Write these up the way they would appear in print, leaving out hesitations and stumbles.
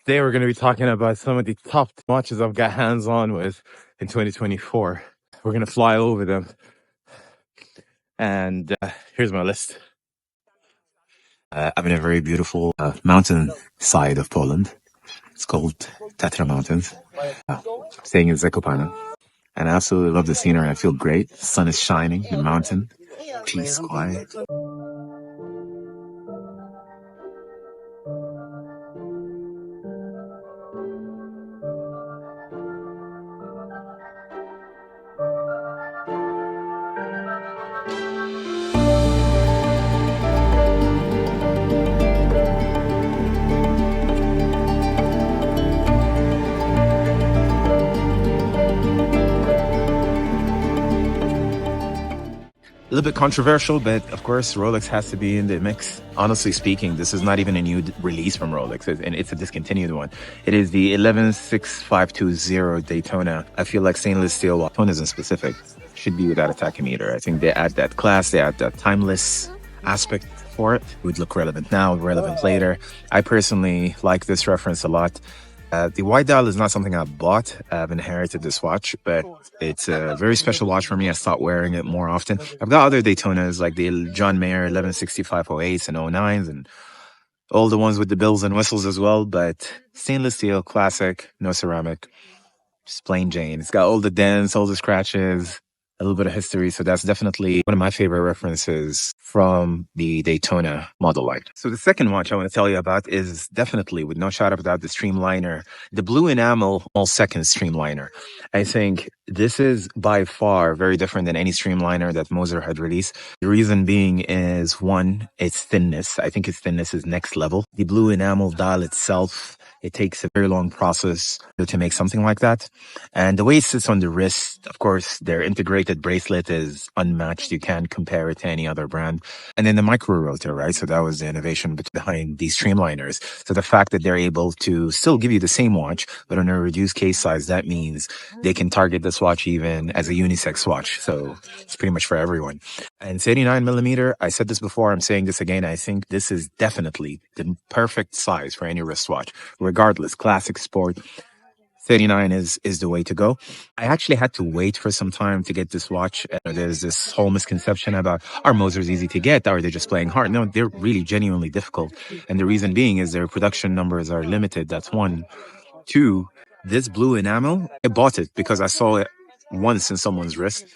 Today we're going to be talking about some of the top watches I've got hands on with in 2024. We're going to fly over them. And here's my list. I'm in a very beautiful mountain side of Poland. It's called Tatra Mountains. Staying in Zakopane. And I absolutely love the scenery. I feel great. The sun is shining, the mountain, peace, quiet. A little bit controversial, but of course, Rolex has to be in the mix. Honestly speaking, this is not even a new release from Rolex, and it's a discontinued one. It is the 116520 Daytona. I feel like stainless steel, Daytona isn't specific, should be without a tachymeter. I think they add that class, they add that timeless aspect for it. It would look relevant now, relevant later. I personally like this reference a lot. The white dial is not something I bought. I've inherited this watch, but it's a very special watch for me. I start wearing it more often. I've got other Daytonas like the John Mayer 116508s and 09s and all the ones with the bells and whistles as well. But stainless steel, classic, no ceramic, just plain Jane. It's got all the dents, all the scratches, a little bit of history. So that's definitely one of my favorite references from the Daytona model line. So the second watch I want to tell you about is definitely, with no shadow of a doubt, the Streamliner, the blue enamel all second Streamliner. I think this is by far very different than any Streamliner that Moser had released. The reason being is, one, its thinness. I think its thinness is next level. The blue enamel dial itself, it takes a very long process to make something like that. And the way it sits on the wrist, of course, their integrated bracelet is unmatched. You can't compare it to any other brand. And then the micro rotor, right? So that was the innovation behind these Streamliners. So the fact that they're able to still give you the same watch, but on a reduced case size, that means they can target this watch even as a unisex watch. So it's pretty much for everyone. And 39 millimeter, I said this before, I'm saying this again. I think this is definitely the perfect size for any wristwatch. Regardless, classic, sport, 39 is the way to go. I actually had to wait for some time to get this watch. There's this whole misconception about, are Mosers easy to get? Are they just playing hard? No, they're really genuinely difficult. And the reason being is their production numbers are limited. That's one. Two, this blue enamel, I bought it because I saw it once in someone's wrist,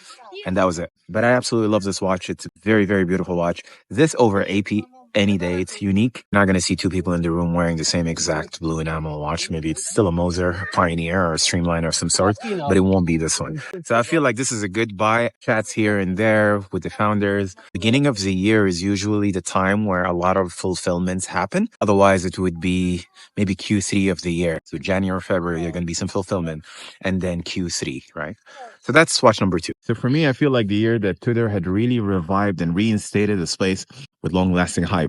and that was it. But I absolutely love this watch. It's a very, very beautiful watch. This over AP any day. It's unique. You're not going to see two people in the room wearing the same exact blue enamel watch. Maybe it's still a Moser, Pioneer, or a Streamliner of some sort, but it won't be this one. So I feel like this is a good buy. Chats here and there with the founders. Beginning of the year is usually the time where a lot of fulfillments happen. Otherwise, it would be maybe Q3 of the year. So January, February, there's going to be some fulfillment, and then Q3, right? So that's watch number two. So for me, I feel like the year that Tudor had really revived and reinstated the space with long-lasting hype.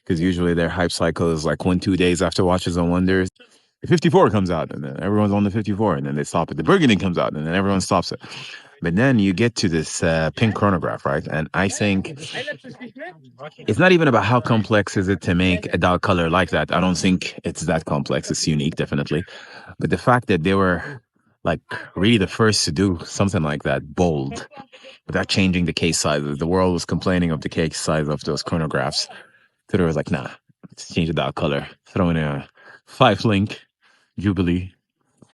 Because usually their hype cycle is like 1-2 days after Watches and Wonders. The 54 comes out, and then everyone's on the 54, and then they stop it. The Burgundy comes out, and then everyone stops it. But then you get to this pink chronograph, right? And I think it's not even about how complex is it to make a dark color like that. I don't think it's that complex. It's unique, definitely. But the fact that they were like really the first to do something like that, bold, without changing the case sizes. The world was complaining of the case size of those chronographs. Tudor was like, nah, let's change the dial color. Throw in a 5-link Jubilee.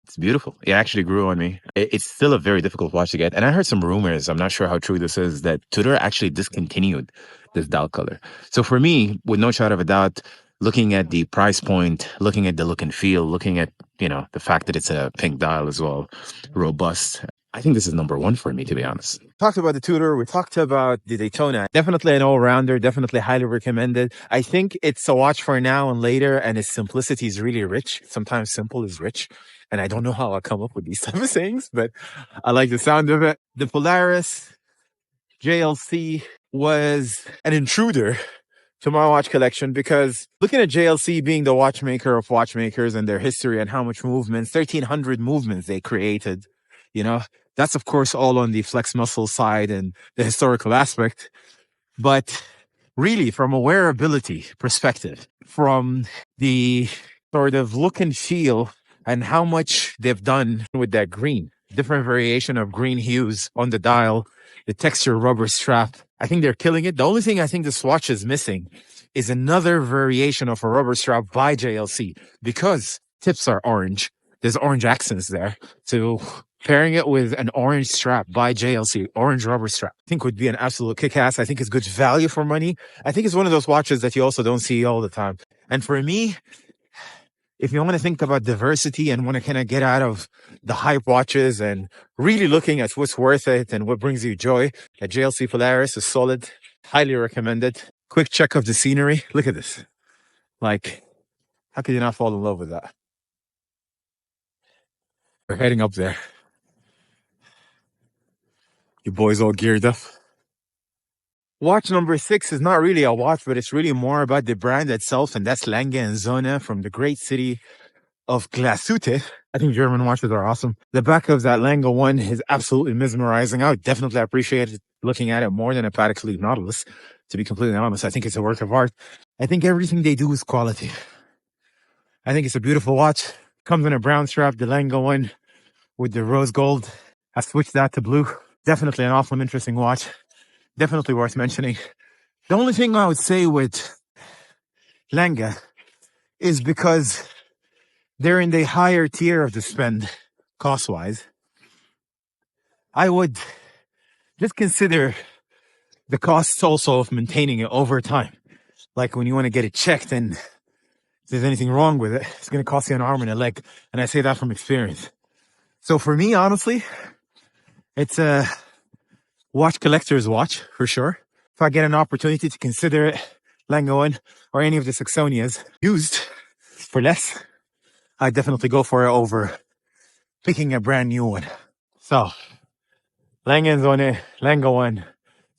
It's beautiful. It actually grew on me. It's still a very difficult watch to get. And I heard some rumors, I'm not sure how true this is, that Tudor actually discontinued this dial color. So for me, with no shadow of a doubt, looking at the price point, looking at the look and feel, looking at, the fact that it's a pink dial as well, robust, I think this is number one for me, to be honest. Talked about the Tudor. We talked about the Daytona. Definitely an all-rounder. Definitely highly recommended. I think it's a watch for now and later, and its simplicity is really rich. Sometimes simple is rich. And I don't know how I come up with these type of things, but I like the sound of it. The Polaris JLC was an intruder to my watch collection, because looking at JLC being the watchmaker of watchmakers and their history and how much movements, 1,300 movements they created, that's of course all on the flex muscle side and the historical aspect. But really, from a wearability perspective, from the sort of look and feel and how much they've done with that green. Different variation of green hues on the dial, the texture rubber strap. I think they're killing it. The only thing I think the swatch is missing is another variation of a rubber strap by JLC, because tips are orange. There's orange accents there. So pairing it with an orange strap by JLC, orange rubber strap, I think would be an absolute kick-ass. I think it's good value for money. I think it's one of those watches that you also don't see all the time. And for me, if you want to think about diversity and want to kind of get out of the hype watches and really looking at what's worth it and what brings you joy, a JLC Polaris is solid. Highly recommended. Quick check of the scenery. Look at this. Like, how could you not fall in love with that? We're heading up there. You boys all geared up. Watch number 6 is not really a watch, but it's really more about the brand itself, and that's Lange and Sohne from the great city of Glashütte. I think German watches are awesome. The back of that Lange one is absolutely mesmerizing. I would definitely appreciate looking at it more than a Patek Philippe Nautilus, to be completely honest. I think it's a work of art. I think everything they do is quality. I think it's a beautiful watch. Comes in a brown strap, the Lange one with the rose gold. I switched that to blue. Definitely an awful interesting watch. Definitely worth mentioning. The only thing I would say with Lange is because they're in the higher tier of the spend cost-wise, I would just consider the costs also of maintaining it over time. Like when you want to get it checked and if there's anything wrong with it, it's going to cost you an arm and a leg. And I say that from experience. So for me, honestly, it's a watch collector's watch for sure. If I get an opportunity to consider it, Lange or any of the Saxonias used for less, I definitely go for it over picking a brand new one. So, Lange and Sohne, Lange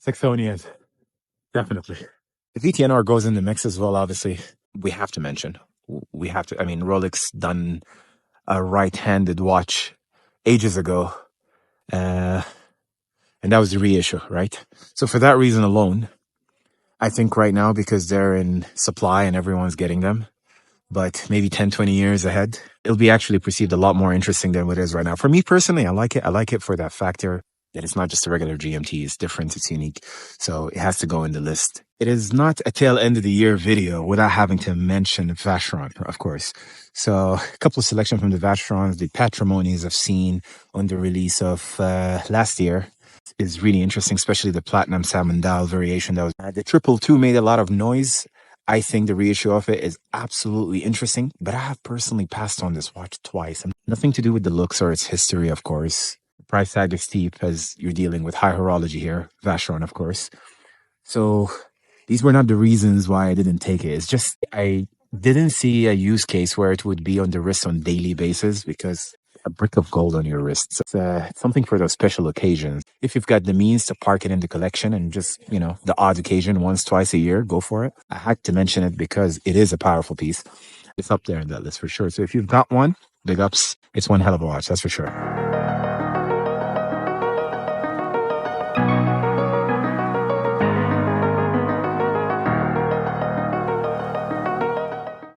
Saxonias, definitely. The VTNR goes in the mix as well, obviously. We have to mention. I mean, Rolex done a right-handed watch ages ago. And that was the reissue, right? So for that reason alone, I think right now, because they're in supply and everyone's getting them, but maybe 10, 20 years ahead, it'll be actually perceived a lot more interesting than what it is right now. For me personally, I like it. I like it for that factor that it's not just a regular GMT. It's different. It's unique. So it has to go in the list. It is not a tail end of the year video without having to mention Vacheron, of course. So a couple of selection from the Vacherons, the patrimonies I've seen on the release of last year is really interesting, especially the platinum salmon dial variation. That was the 222 made a lot of noise. I think the reissue of it is absolutely interesting, but I have personally passed on this watch twice. And nothing to do with the looks or its history, of course. The price tag is steep as you're dealing with high horology here. Vacheron, of course. So these were not the reasons why I didn't take it. It's just I didn't see a use case where it would be on the wrist on daily basis, because a brick of gold on your wrist. So it's something for those special occasions. If you've got the means to park it in the collection and just, you know, the odd occasion once, twice a year, go for it. I had to mention it because it is a powerful piece. It's up there in that list for sure. So if you've got one, big ups. It's one hell of a watch, that's for sure.